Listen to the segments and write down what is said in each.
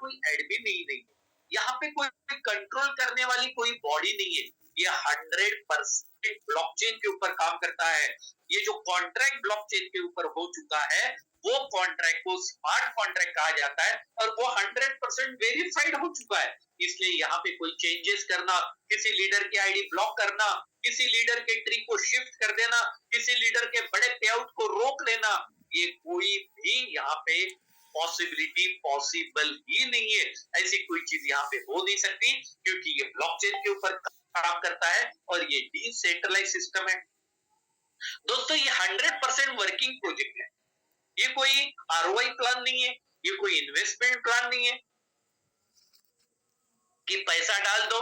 कोई एडमिन नहीं है, यहाँ पे कोई कंट्रोल करने वाली कोई बॉडी नहीं है। ये 100% ब्लॉकचेन के ऊपर काम करता है। ये जो कॉन्ट्रैक्ट ब्लॉकचेन के ऊपर हो चुका है, वो कॉन्ट्रैक्ट को स्मार्ट कॉन्ट्रैक्ट कहा जाता है और वो 100% वेरीफाइड हो चुका है। इसलिए यहाँ पे कोई चेंजेस करना, किसी लीडर की आईडी ब्लॉक करना, किसी लीडर के ट्री को शिफ्ट कर देना, किसी लीडर के बड़े पेआउट को रोक लेना, ये कोई भी यहाँ पे पॉसिबिलिटी पॉसिबल ही नहीं है। ऐसी कोई चीज यहाँ पे हो नहीं सकती, क्योंकि ये ब्लॉकचेन के ऊपर काम करता है और ये डिसेंट्रलाइज सिस्टम है। दोस्तों, ये 100% वर्किंग प्रोजेक्ट है। ये कोई आरओआई प्लान नहीं है, ये कोई इन्वेस्टमेंट प्लान नहीं है कि पैसा डाल दो,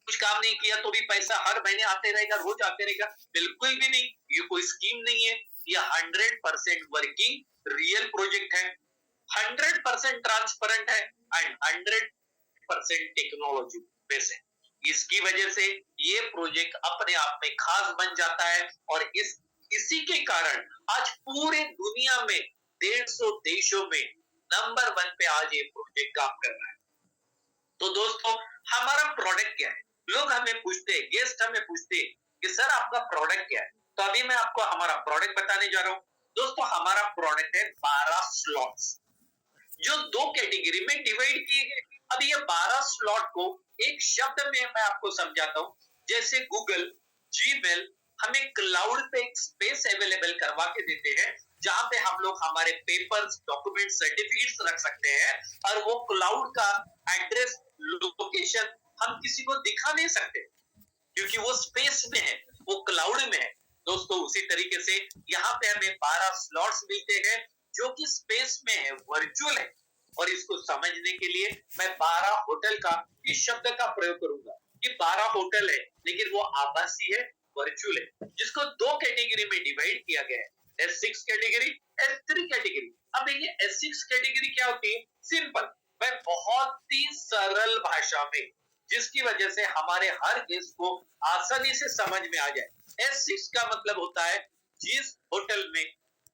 कुछ काम नहीं किया तो भी पैसा हर महीने आते रहेगा, रोज आते रहेगा। बिल्कुल भी नहीं, ये कोई स्कीम नहीं है। ये 100% वर्किंग रियल प्रोजेक्ट है, 100% ट्रांसपेरेंट है एंड 100% टेक्नोलॉजी बेस्ड है। इसकी वजह से ये प्रोजेक्ट अपने आप में खास बन जाता है और इसी के कारण आज पूरे दुनिया में 150 देशों में नंबर 1 पे आज ये प्रोजेक्ट काम कर रहा है। तो दोस्तों, हमारा प्रोडक्ट क्या है? लोग हमें पूछते हैं, गेस्ट हमें पूछते हैं कि सर आपका प्रोडक्ट क्या है? तो अभी मैं आपको हमारा प्रोडक्ट बताने जा रहा हूं। दोस्तों, हमारा प्रोडक्ट है 12 स्लॉट्स, जो 2 कैटेगरी में डिवाइड किए गए। अब ये 12 स्लॉट को एक शब्द में मैं आपको समझाता हूं। जैसे गूगल, जीमेल हमें क्लाउड पे एक स्पेस अवेलेबल करवा के देते हैं, जहां पे हम लोग हमारे पेपर्स, डॉक्यूमेंट, सर्टिफिकेट्स रख सकते हैं और वो क्लाउड का एड्रेस, लोकेशन हम किसी को दिखा नहीं सकते, क्योंकि वो स्पेस में है, वो क्लाउड में है। दोस्तों, उसी तरीके से यहाँ पे हमें 12 स्लॉट्स मिलते हैं, जो कि स्पेस में है, वर्चुअल है। और इसको समझने के लिए मैं 12 होटल का इस शब्द का प्रयोग करूंगा कि 12 होटल है, लेकिन वो आभासी है, वर्चुअल है, जिसको 2 कैटेगरी में डिवाइड किया गया है, S6 कैटेगरी, S3 कैटेगरी। अब ये S6 कैटेगरी क्या होती है? सिंपल, मैं बहुत ही सरल भाषा में, जिसकी वजह से हमारे हर गेस्ट को आसानी से समझ में आ जाए। S6 का मतलब होता है जिस होटल में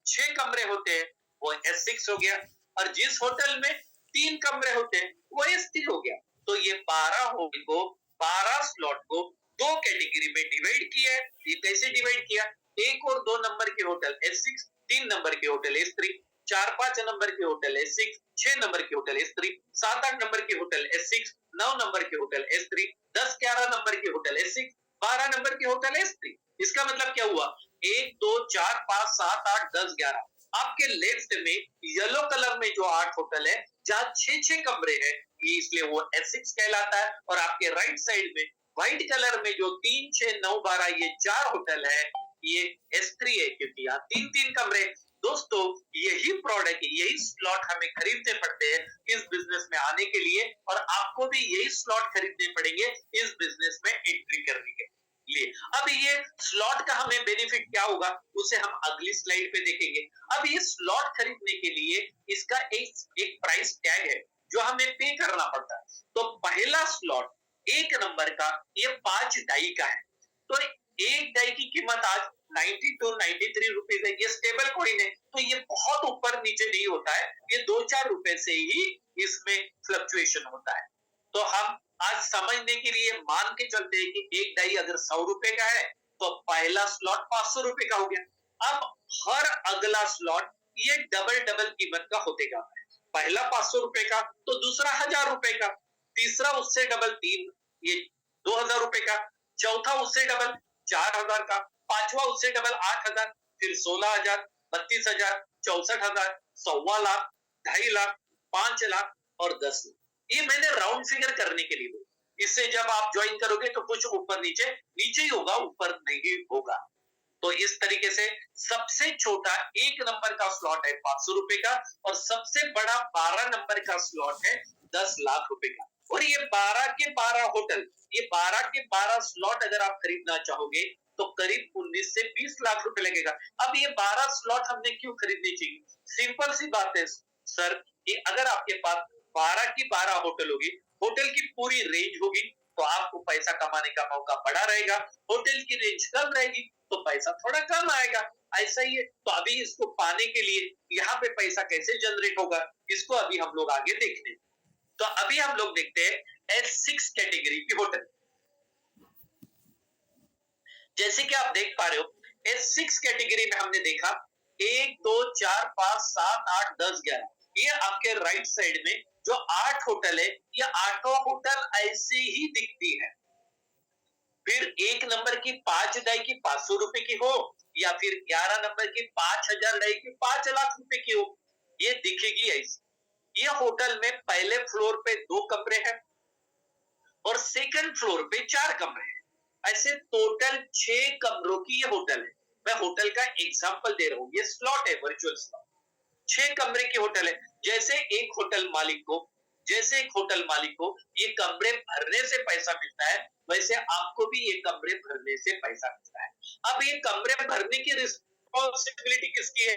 6 कमरे होते हैं वो S6 हो गया, और जिस होटल में 3 कमरे होते हैं वो S3 हो गया। तो ये 12 होटल को, 12 स्लॉट को 2 कैटेगरी में डिवाइड किया है। ये कैसे डिवाइड किया? 1 और 2 नंबर के होटल S6, 3 नंबर के होटल S3, 4-5 नंबर के होटल S6, 6 नंबर के होटल S3, 7-8 नंबर के होटल S6, 9 नंबर के होटल S3, 10-11 नंबर के होटल S6, 12 नंबर के होटल S3। इसका मतलब क्या हुआ? 1, 2, 4, 5, 7, 8, 10, 11। आपके लेफ्ट में येलो कलर में जो 8 होटल है, जहां 6-6 कमरे हैं, ये इसलिए वो S6 कहलाता है। और आपके राइट साइड में व्हाइट कलर में जो 3, 6, 9, 12 ये 4 होटल है, ये S3 है, क्योंकि यहाँ 3-3 कमरे। दोस्तों, यही प्रोडक्ट, यही स्लॉट हमें खरीदने पड़ते हैं इस बिजनेस में आने के लिए, और आपको भी यही स्लॉट खरीदने पड़ेंगे इस बिजनेस में एंट्री करने के लिए। अब ये स्लॉट का हमें बेनिफिट क्या होगा, उसे हम अगली स्लाइड पे देखेंगे। अब ये स्लॉट खरीदने के लिए इसका एक प्राइस टैग है जो हमें पे करना पड़ता है। तो पहला स्लॉट 1 नंबर का ये 5 डाई का है। तो एक डाई की कीमत आज 90 to 93 रुपीज है। ये स्टेबल कॉइन है, तो ये बहुत ऊपर नीचे नहीं होता है, ये 2-4 रुपए से ही इसमें फ्लक्चुएशन होता है। तो हम आज समझने के लिए मान के चलते हैं कि एक डाई अगर 100 रुपए का है, तो पहला स्लॉट 500 रुपए का हो गया। अब हर अगला स्लॉट ये डबल कीमत का होते जाता है। पहला 500 रुपए का, तो दूसरा 1000 रुपए का, तीसरा उससे डबल, ये 2000 रुपए का, चौथा उससे डबल 4000 का, पांचवा उससे डबल 8000, फिर 16000, 32000, 64000, 1.25 लाख, 2.5 लाख, 5 लाख और 10 लाख। ये मैंने राउंड फिगर करने के लिए बोला। इससे जब आप ज्वाइन करोगे तो कुछ ऊपर नीचे नीचे ही होगा, ऊपर नहीं होगा। तो इस तरीके से सबसे छोटा 1 नंबर का स्लॉट है 500 रुपए का, और सबसे बड़ा 12 नंबर का स्लॉट है 10 लाख रुपए का। और ये 12 के 12 होटल, ये 12 के 12 स्लॉट अगर आप खरीदना चाहोगे तो करीब 19 से 20 लाख रुपए लगेगा। अब ये 12 स्लॉट हमने क्यों खरीदनी चाहिए? सिंपल सी बात है सर, कि अगर आपके पास 12 की 12 होटल होगी, होटल की पूरी रेंज होगी, तो आपको पैसा कमाने का मौका बड़ा रहेगा। होटल की रेंज कम रहेगी तो पैसा थोड़ा कम आएगा। ऐसा ही है। तो अभी इसको पाने के लिए यहाँ पे पैसा कैसे जनरेट होगा, इसको अभी हम लोग आगे देखते हैं। तो अभी हम लोग देखते हैं S6 कैटेगरी की होटल। जैसे कि आप देख पा रहे हो, S6 कैटेगरी में हमने देखा 1 2 4 5 7 8 10 11, ये आपके राइट साइड में जो 8 होटल है, ये आठों होटल ऐसे ही दिखती है। फिर 1 नंबर की 5 डाई की 500 रुपए की हो, या फिर 11 नंबर की 5000 डाई की 5 लाख रुपए की हो, ये दिखेगी ऐसी। ये होटल में पहले फ्लोर पे 2 कमरे हैं और सेकंड फ्लोर पे 4 कमरे हैं। ऐसे टोटल 6 कमरों की ये होटल है। मैं होटल का एग्जांपल दे रहा हूं, ये स्लॉट है, वर्चुअल स्लॉट। 6 कमरे की होटल है। जैसे एक होटल मालिक को ये कमरे भरने से पैसा मिलता है, वैसे आपको भी ये कमरे भरने से पैसा मिलता है। अब ये कमरे भरने की रिस्पॉन्सिबिलिटी किसकी है?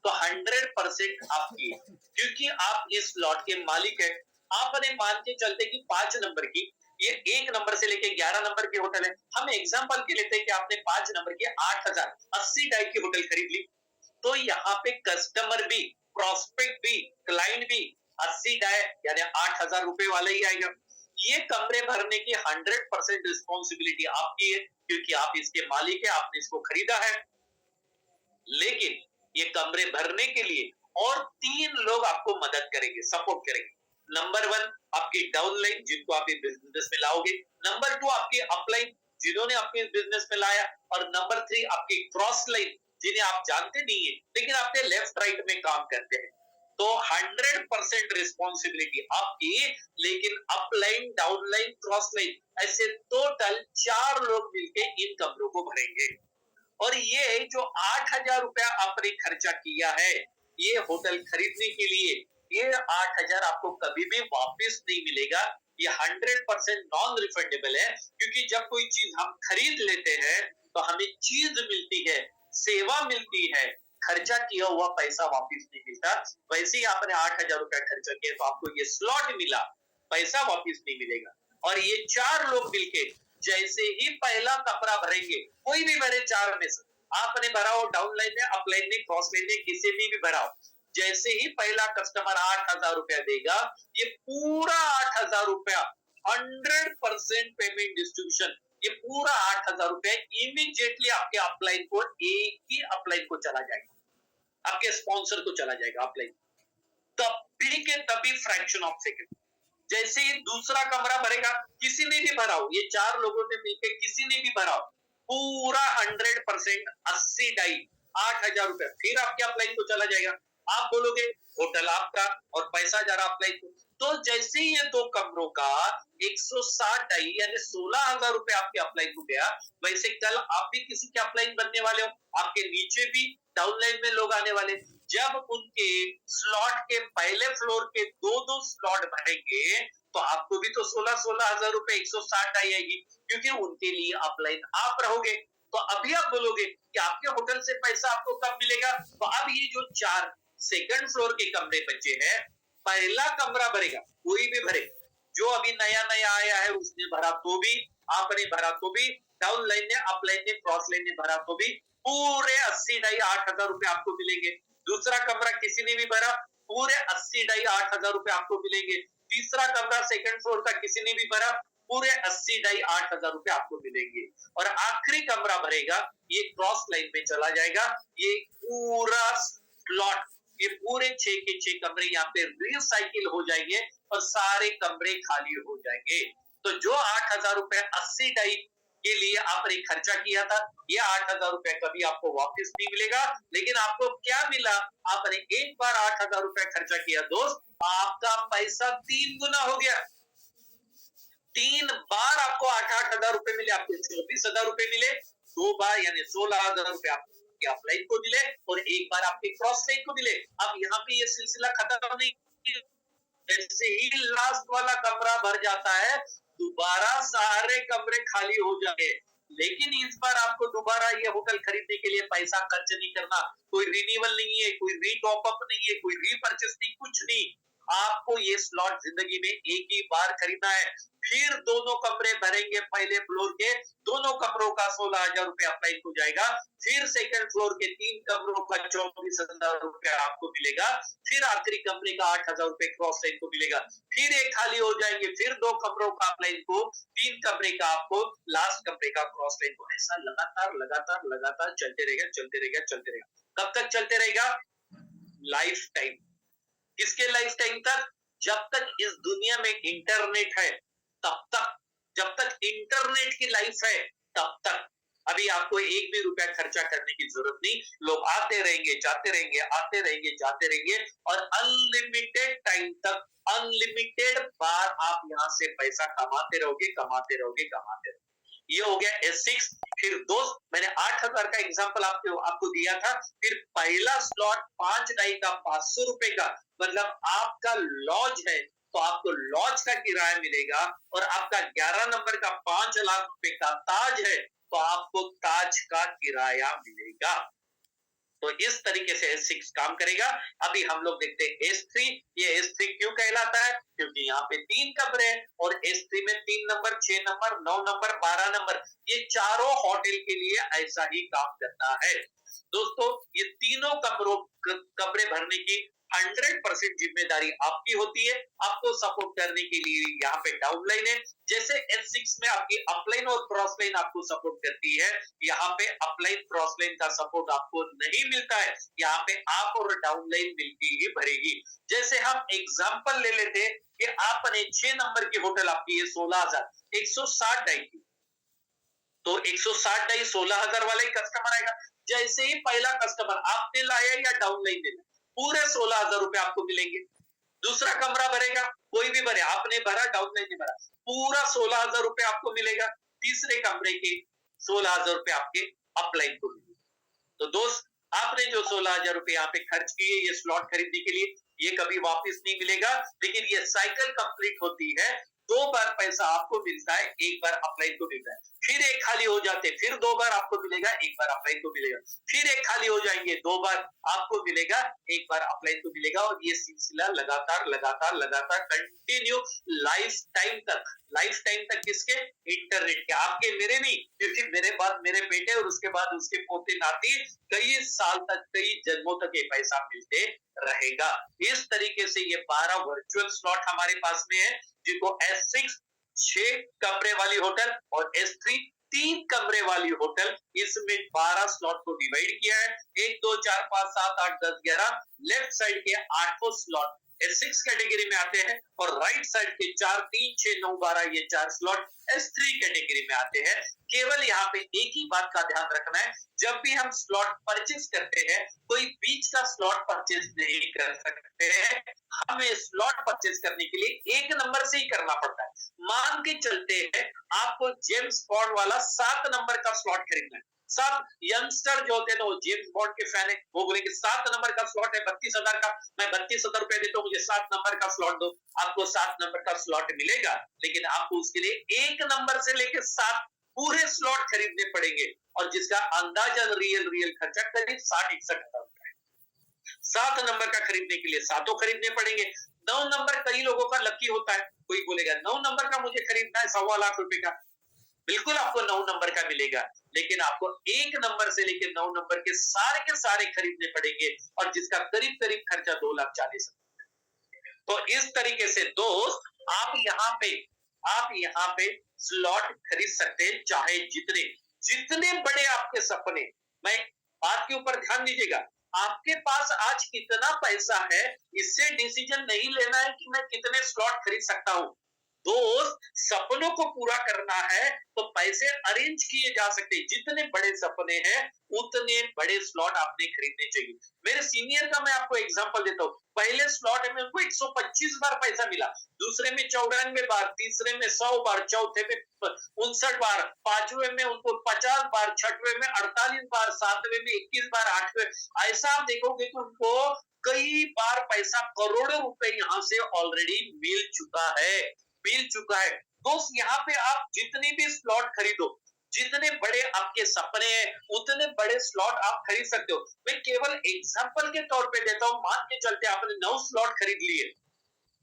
तो 100% आपकी है, क्योंकि आप इस लॉट के मालिक है। आपने मान के चलते कि 5 नंबर की, ये 1 नंबर से लेके 11 नंबर की होटल है। हम एग्जांपल के लेते हैं कि आपने 5 नंबर की 8080 डाई की होटल खरीद ली, तो यहाँ पे कस्टमर भी, प्रोस्पेक्ट भी, क्लाइंट भी 80 डाई यानी 8000 रुपए वाला ही आएगा। ये कमरे भरने की 100% रिस्पॉन्सिबिलिटी आपकी है, क्योंकि आप इसके मालिक है, आपने इसको खरीदा है। लेकिन ये कमरे भरने के लिए और 3 लोग आपको मदद करेंगे, सपोर्ट करेंगे। नंबर 1 आपकी डाउनलाइन, जिनको आप इस बिजनेस में लाओगे। नंबर 2 आपकी अपलाइन, जिन्होंने आपके इस बिजनेस में लाया। और नंबर 3 आपकी क्रॉस लाइन, जिन्हें आप जानते नहीं है लेकिन आपके लेफ्ट राइट में काम करते हैं। तो 100% रिस्पॉन्सिबिलिटी आपकी, लेकिन अपलाइन, डाउनलाइन, क्रॉस लाइन, ऐसे टोटल 4 लोग मिलकर इन कमरों को भरेंगे। और ये जो 8000 रुपया आपने खर्चा किया है ये होटल खरीदने के लिए, ये 8000 आपको कभी भी वापस नहीं मिलेगा। ये 100% नॉन रिफंडेबल है, क्योंकि जब कोई चीज हम खरीद लेते हैं तो हमें चीज मिलती है, सेवा मिलती है, खर्चा किया हुआ पैसा वापस नहीं मिलता। वैसे ही आपने 8000 रुपया खर्चा किया तो आपको ये स्लॉट मिला, पैसा वापस नहीं मिलेगा। और ये 4 लोग मिलके जैसे ही पहला कमरा भरेंगे, कोई भी भरे 4 में से, आपने भरा हो डाउनलाइन में, अपलाइन में, क्रॉस लाइन में, किसी में भी भरा हो, जैसे ही पहला कस्टमर 8000 रुपया देगा, ये पूरा 8000 रुपया 100% पेमेंट डिस्ट्रीब्यूशन, ये पूरा 8000 रुपया इमीडिएटली आपके अपलाइन को, एक ही अपलाइन को चला जाएगा, आपके स्पॉन्सर को चला जाएगा अपलाइन। तभी के तभी फ्रैक्शन ऑफ सेकंड। जैसे ही दूसरा कमरा भरेगा, किसी ने भी भरा हो, ये 4 लोगों ने मिलकर किसी ने भी भरा हो, पूरा 100% 80 डाई 8000 रुपया फिर आपके अपलाइन को चला जाएगा। आप बोलोगे होटल आपका और पैसा जा रहा अपलाइन को। तो जैसे ही ये 2 कमरों का 160 डाई यानी 16000 रुपया आपके अपलाइन को गया, वैसे कल आप भी किसी के अपलाइन बनने वाले हो, आपके नीचे भी डाउनलाइन में लोग आने वाले। जब उनके स्लॉट के पहले फ्लोर के 2-2 स्लॉट भरेंगे, तो आपको भी तो 16,000 रुपए 160 डाई आएगी, क्योंकि उनके लिए अपलाइन आप रहोगे। तो अभी आप बोलोगे कि आपके होटल से पैसा आपको कब मिलेगा? तो अब ये जो 4 सेकंड फ्लोर के कमरे बचे हैं, पहला कमरा भरेगा, कोई भी भरे, जो अभी नया नया आया है उसने भरा तो भी, आपने भरा तो भी, डाउनलाइन ने, अपलाइन ने, क्रॉस लाइन ने भरा तो भी, पूरे 80 डाई 8000 रुपए आपको मिलेंगे। दूसरा कमरा किसी ने भी भरा, पूरे 80 डाई 8000 रुपए आपको मिलेंगे। तीसरा कमरा सेकंड फ्लोर का किसी ने भी भरा, पूरे 80 डाई 8000 रुपए आपको मिलेंगे। और आखिरी कमरा भरेगा, ये क्रॉस लाइन में चला जाएगा, ये पूरा स्लॉट, ये पूरे 6 के 6 कमरे यहाँ पे रिसाइकिल हो जाएंगे और सारे कमरे खाली हो जाएंगे। तो जो 8000 रुपए 80 डाई के लिए आपने खर्चा किया था, ये 8000 रुपए कभी आपको वापस नहीं मिलेगा। लेकिन आपको क्या मिला? आपने एक बार 8000 रुपए खर्चा किया दोस्त, आपका पैसा 3 गुना हो गया। 3 बार आपको 8,000 रुपए मिले, आपको 24,000 रुपए मिले। 2 बार यानी 16,000 रुपए आपके अपलाइन को मिले और एक बार आपके क्रॉस लाइन को मिले। अब यहाँ पे ये सिलसिला खत्म नहीं, जैसे ही लास्ट वाला कमरा भर जाता है, दोबारा सारे कमरे खाली हो जाते हैं। लेकिन इस बार आपको दोबारा ये होटल खरीदने के लिए पैसा खर्च नहीं करना, कोई रिन्यूअल नहीं है, कोई रीटॉप अप नहीं है, कोई रीपरचेस नहीं, कुछ नहीं। आपको ये स्लॉट जिंदगी में एक ही बार खरीदना है, फिर दोनों कमरे भरेंगे पहले फ्लोर के, दोनों कमरों का 16,000 रुपया अप्लाई हो जाएगा। फिर सेकंड फ्लोर के 3 कमरों का 24,000 रुपया आपको मिलेगा। फिर आखिरी कमरे का 8,000 रुपए क्रॉस लाइन को मिलेगा। फिर एक खाली हो जाएंगे, फिर 2 कमरों का अप्लाई को, 3 कमरे का आपको लास्ट कमरे का क्रॉस लाइन को। ऐसा लगातार लगातार लगातार चलते रहेगा, चलते रहेगा, चलते रहेगा। कब तक चलते रहेगा? Life time. किसके लाइफ टाइम तक? जब तक इस दुनिया में इंटरनेट है तब तक। जब तक इंटरनेट की लाइफ है तब तक। अभी आपको एक भी रुपया खर्चा करने की जरूरत नहीं। लोग आते रहेंगे, जाते रहेंगे, आते रहेंगे, जाते रहेंगे, और अनलिमिटेड टाइम तक, अनलिमिटेड बार आप यहां से पैसा कमाते रहोगे, कमाते रहोगे, कमाते रहोगे। ये हो गया S6। फिर दोस्त, मैंने 8,000 का एग्जांपल आपको दिया था। फिर पहला स्लॉट 5 डाई का 500 रुपए का, मतलब आपका लॉज है तो आपको लॉज का किराया मिलेगा, और आपका 11 नंबर का 5 लाख रुपए का ताज है तो आपको ताज का किराया मिलेगा। तो इस तरीके से S6 काम करेगा। अभी हम लोग देखते हैं S3। ये S3 क्यों कहलाता है? क्योंकि यहाँ पे 3 कमरे हैं, और S3 में 3 नंबर, 6 नंबर, 9 नंबर, 12 नंबर, ये चारों होटल के लिए ऐसा ही काम करता है। दोस्तों, ये तीनों कमरे भरने की 100% जिम्मेदारी आपकी होती है। आपको सपोर्ट करने के लिए यहाँ पे डाउनलाइन है। जैसे S6 में आपकी अपलाइन और क्रॉस लाइन आपको सपोर्ट करती है, यहाँ पे अपलाइन क्रॉस लाइन का सपोर्ट आपको नहीं मिलता है। यहाँ पे आप और डाउनलाइन मिलकर ही भरेगी। जैसे हम एग्जांपल ले लेते कि आपने 6 नंबर की होटल आपकी है 16,160 डाई की, तो 160 डाई 16,000 वाला ही कस्टमर आएगा। जैसे ही पहला कस्टमर आपने लाया या डाउनलाइन ने, पूरे 16,000 रुपए आपको मिलेंगे। दूसरा कमरा भरेगा, कोई भी भरे, आपने भरा, डाउनलाइन ने भरा, पूरा 16,000 रुपए आपको मिलेगा। तीसरे कमरे के 16,000 रुपए आपके अपलाइन को मिलेंगे। तो दोस्त, आपने जो 16,000 रुपए यहाँ पे खर्च किए ये स्लॉट खरीदने के लिए, ये कभी वापस नहीं मिलेगा। लेकिन ये साइकिल कंप्लीट होती है, 2 बार पैसा आपको मिलता है, 1 बार अपलाइन को मिलता है। फिर एक खाली हो जाते, फिर 2 बार आपको मिलेगा, 1 बार अपलाइन को मिलेगा। फिर एक खाली हो जाएंगे, 2 बार आपको मिलेगा, 1 बार अपलाइन को मिलेगा। और ये सिलसिला लगातार लगातार लगातार कंटिन्यू लाइफ टाइम तक। लाइफ टाइम तक किसके? इंटरनेट के। आपके, मेरे नहीं, क्योंकि मेरे बाद मेरे बेटे और उसके बाद उसके पोते नाती, कई साल तक, कई जन्मों तक ये पैसा मिलते रहेगा। इस तरीके से ये 12 वर्चुअल स्लॉट हमारे पास में है, जिनको S6 6 कमरे वाली होटल और S3 3 कमरे वाली होटल, इसमें 12 स्लॉट को डिवाइड किया है। 1 2 4 5 7 8 10 11 लेफ्ट साइड के 8 स्लॉट S6 कैटेगरी में आते हैं, और राइट साइड के 4 3 6 9 12 ये 4 स्लॉट S3 कैटेगरी में आते हैं। केवल यहाँ पे एक ही बात का ध्यान रखना है, जब भी हम स्लॉट परचेज करते हैं, कोई बीच का स्लॉट परचेज नहीं कर सकते हैं। हमें स्लॉट परचेज करने के लिए 1 नंबर से ही करना पड़ता है। मान के चलते हैं आपको जेम्स बॉन्ड वाला 7 नंबर का स्लॉट खरीदना है। सब यंगस्टर जो होते हैं ना, वो जेम्स बॉन्ड के फैन है, वो बोलेंगे 7 नंबर का स्लॉट है 32,000 का, मैं 32,000 रुपए देता हूँ, मुझे 7 नंबर का स्लॉट दो। आपको 7 नंबर का स्लॉट मिलेगा, लेकिन आपको उसके लिए 1 नंबर से लेकर 7 पूरे स्लॉट खरीदने पड़ेंगे, और जिसका अंदाजा रियल खर्चा करीब 60-61 रुपए है। 7 नंबर का खरीदने के लिए 7 खरीदने पड़ेंगे। 9 नंबर कई लोगों का लकी होता है, कोई बोलेगा 9 नंबर का मुझे खरीदना है 1.25 लाख रुपए का, बिल्कुल आपको 9 नंबर का मिलेगा, लेकिन आपको 1 नंबर से लेकर 9 नंबर के सारे खरीदने पड़ेंगे, और जिसका करीब करीब खर्चा 2,40,000। तो इस तरीके से दोस्त, आप यहाँ पे स्लॉट खरीद सकते हैं, चाहे जितने बड़े आपके सपने। मैं बात के ऊपर ध्यान दीजिएगा, आपके पास आज कितना पैसा है, इससे डिसीजन नहीं लेना है कि मैं कितने स्लॉट खरीद सकता हूं। दोस्त, सपनों को पूरा करना है तो पैसे अरेंज किए जा सकते हैं। जितने बड़े सपने हैं उतने बड़े स्लॉट आपने खरीदने चाहिए। मेरे सीनियर का मैं आपको एग्जांपल देता हूँ। पहले स्लॉट में उनको 125 बार पैसा मिला, दूसरे में 94 बार, तीसरे में 100 बार, चौथे में 59 बार, पांचवें में उनको 50 बार, छठवें में 48 बार, सातवें में 21 बार, आठवें। ऐसा आप देखोगे तो उनको कई बार पैसा, करोड़ों रुपए यहाँ से ऑलरेडी मिल चुका है। दोस्त, यहाँ पे आप जितने भी स्लॉट खरीदो, जितने बड़े आपके सपने हैं, उतने बड़े स्लॉट आप खरीद सकते हो। मैं केवल एग्जांपल के तौर पे देता हूं। मान के चलते आपने 9 स्लॉट खरीद लिए,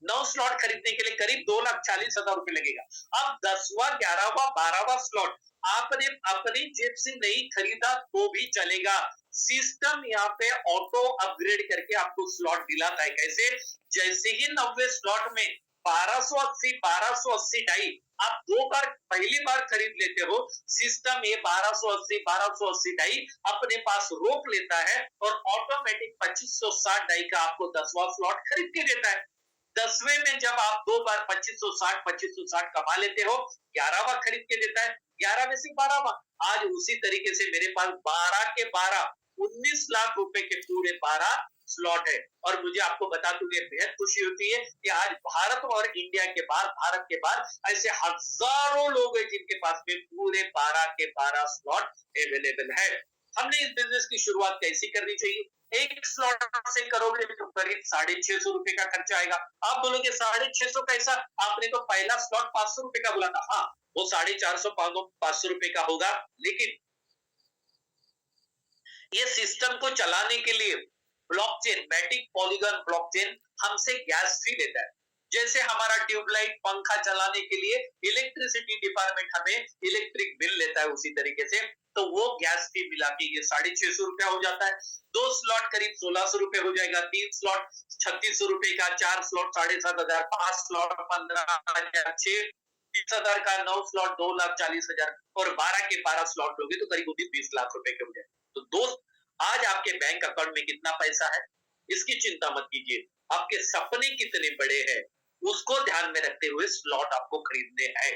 9 स्लॉट खरीदने के लिए करीब 2,40,000 रुपए लगेगा। अब 10वां, 11वां, 12वां स्लॉट आपने अपनी जेब से नहीं खरीदा तो भी चलेगा। सिस्टम यहाँ पे ऑटो अपग्रेड करके आपको स्लॉट दिलाता है। कैसे? जैसे ही 90 स्लॉट में 1280 डाई आप 2 बार पहली बार खरीद लेते हो, सिस्टम ये 1280 डाई अपने पास रोक लेता है और ऑटोमेटिक 2560 डाई का आपको 10वां स्लॉट खरीद के देता है। 10वें में जब आप 2 बार 2560 कमा लेते हो, 11वां खरीद के देता है, 11 में से 12वां। आज उसी तरीके से मेरे पास 12 के 12 19 लाख रुपए के पूरे 12 स्लॉट है। और मुझे आपको बता दूं ये बेहद खुशी होती है कि आज भारत और इंडिया के बाद, भारत के बाद ऐसे हजारों लोग हैं जिनके पास में पूरे 12 के 12 स्लॉट अवेलेबल है। हमने इस बिजनेस की शुरुआत कैसी करनी चाहिए? एक स्लॉट से करोगे तो करीब 650 रुपए का खर्चा आएगा। आप बोलोगे 650 कैसा? आपने तो पहला स्लॉट 500 रुपए का बोला था। हाँ, वो 450 500 रुपए का होगा, लेकिन ये सिस्टम को चलाने के लिए ब्लॉकचेन, मैटिक पॉलीगन ब्लॉकचेन हमसे गैस फी लेता है। जैसे हमारा ट्यूबलाइट पंखा चलाने के लिए इलेक्ट्रिसिटी डिपार्टमेंट हमें इलेक्ट्रिक बिल लेता है, उसी तरीके से तो वो गैस फी मिला के ये 650 रुपया हो जाता है। 2 स्लॉट करीब 1600 रुपए हो जाएगा, 3 स्लॉट 3600 रुपए का, 4 स्लॉट 7,500, 5 स्लॉट 15,000, 6 30,000 का, 9 स्लॉट 2,40,000 और 12 के 12 स्लॉट लोगे तो करीब वो भी 20 लाख रुपए के हो जाए। तो दोस्त, आज आपके बैंक अकाउंट में कितना पैसा है इसकी चिंता मत कीजिए, आपके सपने कितने बड़े हैं उसको ध्यान में रखते हुए स्लॉट आपको खरीदने हैं।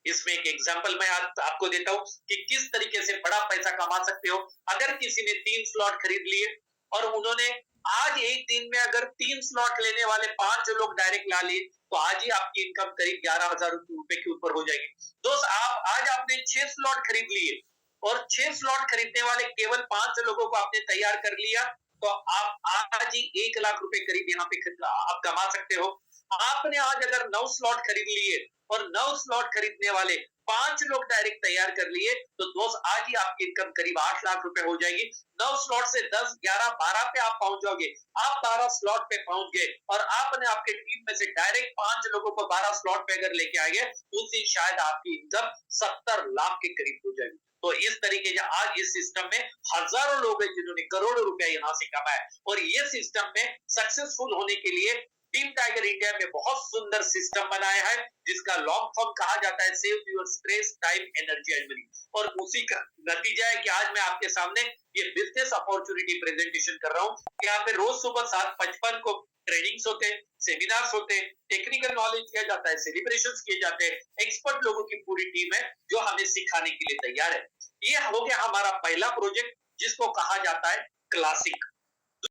इसमें एक एग्जांपल मैं आपको देता हूं कि किस तरीके से बड़ा पैसा कमा सकते हो। अगर किसी ने 3 स्लॉट खरीद लिए और उन्होंने आज एक दिन में अगर 3 स्लॉट लेने वाले 5 लोग डायरेक्ट ला लिए तो आज ही आपकी इनकम करीब 11,000 रुपए के ऊपर हो जाएगी। दोस्त, आप आज आपने 6 स्लॉट खरीद लिए और 6 स्लॉट खरीदने वाले केवल 5 लोगों को आपने तैयार कर लिया तो आप आज ही 1 लाख रुपए करीब यहाँ पे आप कमा सकते हो। आपने आज अगर 9 स्लॉट खरीद लिए और 9 स्लॉट खरीदने वाले 5 लोग डायरेक्ट तैयार कर लिए तो दोस्त आज ही आपकी इनकम करीब 8 लाख रुपए हो जाएगी। 9 स्लॉट से 10, 11, 12 पे आप पहुंच जाओगे। आप 12 स्लॉट पे पहुंच गए और आपने आपके टीम में से डायरेक्ट 5 लोगों को 12 स्लॉट पे अगर लेके आ गए उस दिन शायद आपकी इनकम 70 लाख के करीब हो जाएगी। तो इस तरीके से आज इस सिस्टम में हजारों लोग हैं जिन्होंने करोड़ों रुपया यहाँ से कमाया और ये सिस्टम में सक्सेसफुल होने के लिए टीम टाइगर इंडिया में बहुत सुंदर सिस्टम बनाया है जिसका लॉन्ग फॉर्म कहा जाता है save your stress, time, energy and money. और उसी का नतीजा है कि आज मैं आपके सामने ये बिजनेस अपॉर्चुनिटी प्रेजेंटेशन कर रहा हूँ। यहाँ पे रोज सुबह 7:55 को ट्रेनिंग्स होते हैं, सेमिनार्स होते हैं, टेक्निकल नॉलेज किया जाता है, सेलिब्रेशंस किए जाते हैं, एक्सपर्ट लोगों की पूरी टीम है जो हमें सिखाने के लिए तैयार है। ये हो गया हमारा पहला प्रोजेक्ट जिसको कहा जाता है क्लासिक।